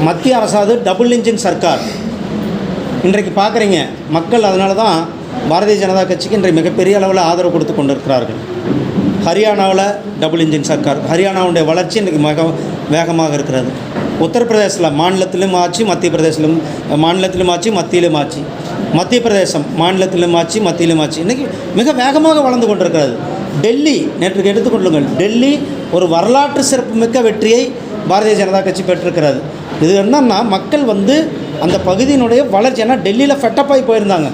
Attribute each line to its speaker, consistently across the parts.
Speaker 1: மத்திய அரசாவது double engine Sarkar. இன்றைக்கு பார்க்குறீங்க மக்கள், அதனால தான் பாரதிய ஜனதா கட்சிக்கு இன்றைக்கு மிகப்பெரிய அளவில் ஆதரவு கொடுத்து கொண்டிருக்கிறார்கள். ஹரியானாவில் டபுள் இன்ஜின் சர்க்கார். ஹரியானாவுடைய வளர்ச்சி இன்றைக்கு மிக வேகமாக இருக்கிறது. உத்தரப்பிரதேசத்தில் மாநிலத்திலும் ஆட்சி, மத்திய பிரதேசத்திலும் மாநிலத்திலும் ஆட்சி, மத்தியிலும் ஆட்சி. மத்திய பிரதேசம் மாநிலத்திலும் ஆட்சி, மத்தியிலும் ஆட்சி. இன்றைக்கி மிக வேகமாக வளர்ந்து கொண்டிருக்கிறது. டெல்லி நேற்றுக்கு எடுத்துக்கொள்ளுங்கள். டெல்லி ஒரு வரலாற்று சிறப்புமிக்க வெற்றியை பாரதிய ஜனதா கட்சி பெற்றிருக்கிறது. இது என்னன்னா மக்கள் அந்த பகுதியினுடைய வளர்ச்சி. ஏன்னா டெல்லியில் ஃபெட்டப்பாகி போயிருந்தாங்க.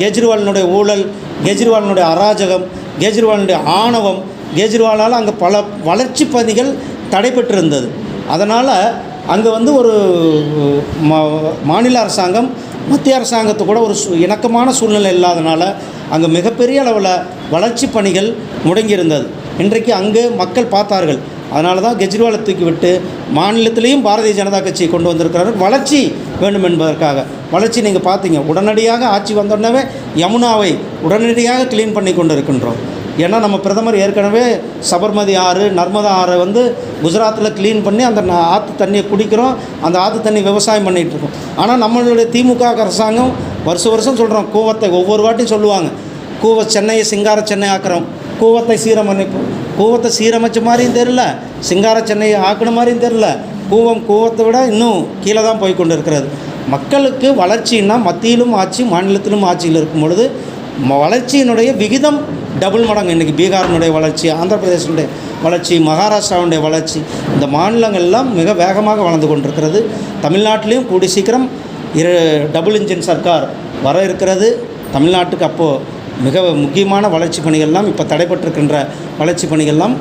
Speaker 1: கெஜ்ரிவாலினுடைய ஊழல், கெஜ்ரிவாலினுடைய அராஜகம், கெஜ்ரிவாலினுடைய ஆணவம், கெஜ்ரிவாலால் அங்கே பல வளர்ச்சி பணிகள் தடைபெற்றிருந்தது. அதனால் அங்கே ஒரு மாநில அரசாங்கம் மத்திய அரசாங்கத்து கூட ஒரு இணக்கமான சூழ்நிலை இல்லாதனால அங்கே மிகப்பெரிய அளவில் வளர்ச்சி பணிகள் முடங்கியிருந்தது. இன்றைக்கு அங்கே மக்கள் பார்த்தார்கள். அதனால தான் கெஜ்ரிவாலை தூக்கிவிட்டு மாநிலத்திலையும் பாரதிய ஜனதா கட்சியை கொண்டு வந்திருக்கிறார்கள். வளர்ச்சி வேண்டும் என்பதற்காக. வளர்ச்சி நீங்கள் பார்த்தீங்க, உடனடியாக ஆட்சி வந்தோடனே யமுனாவை உடனடியாக க்ளீன் பண்ணி கொண்டு இருக்கின்றோம். ஏன்னா நம்ம பிரதமர் ஏற்கனவே சபர்மதி ஆறு, நர்மதா ஆறை குஜராத்தில் க்ளீன் பண்ணி அந்த ஆற்று தண்ணியை குடிக்கிறோம். அந்த ஆற்று தண்ணி விவசாயம் பண்ணிகிட்ருக்கோம். ஆனால் நம்மளுடைய திமுக அரசாங்கம் வருஷம் சொல்கிறோம், கூவத்தை ஒவ்வொரு வாட்டியும் சொல்லுவாங்க, சென்னையை சிங்கார சென்னை ஆக்குறோம், கூவத்தை சீரமைப்போம். கூவத்தை சீரமைச்ச மாதிரியும் தெரில, சிங்கார சென்னையை ஆக்கின மாதிரியும் தெரில. கூவத்தை விட இன்னும் கீழே தான் போய் கொண்டு இருக்கிறது. மக்களுக்கு வளர்ச்சின்னா மத்தியிலும் ஆட்சி, மாநிலத்திலும் ஆட்சியில் இருக்கும் பொழுது வளர்ச்சியினுடைய விகிதம் டபுள் மடங்கு. இன்றைக்கி பீகாரினுடைய வளர்ச்சி, ஆந்திர பிரதேசனுடைய வளர்ச்சி, மகாராஷ்டிராவுடைய வளர்ச்சி, இந்த மாநிலங்கள்லாம் மிக வேகமாக வளர்ந்து கொண்டிருக்கிறது. தமிழ்நாட்டிலையும் கூடி சீக்கிரம் டபுள் இன்ஜின் சர்க்கார் வர இருக்கிறது. தமிழ்நாட்டுக்கு அப்போது மிக முக்கியமான வளர்ச்சி பணிகள்லாம் இப்போ தடைபட்டிருக்கின்ற வளர்ச்சி பணிகள்லாம்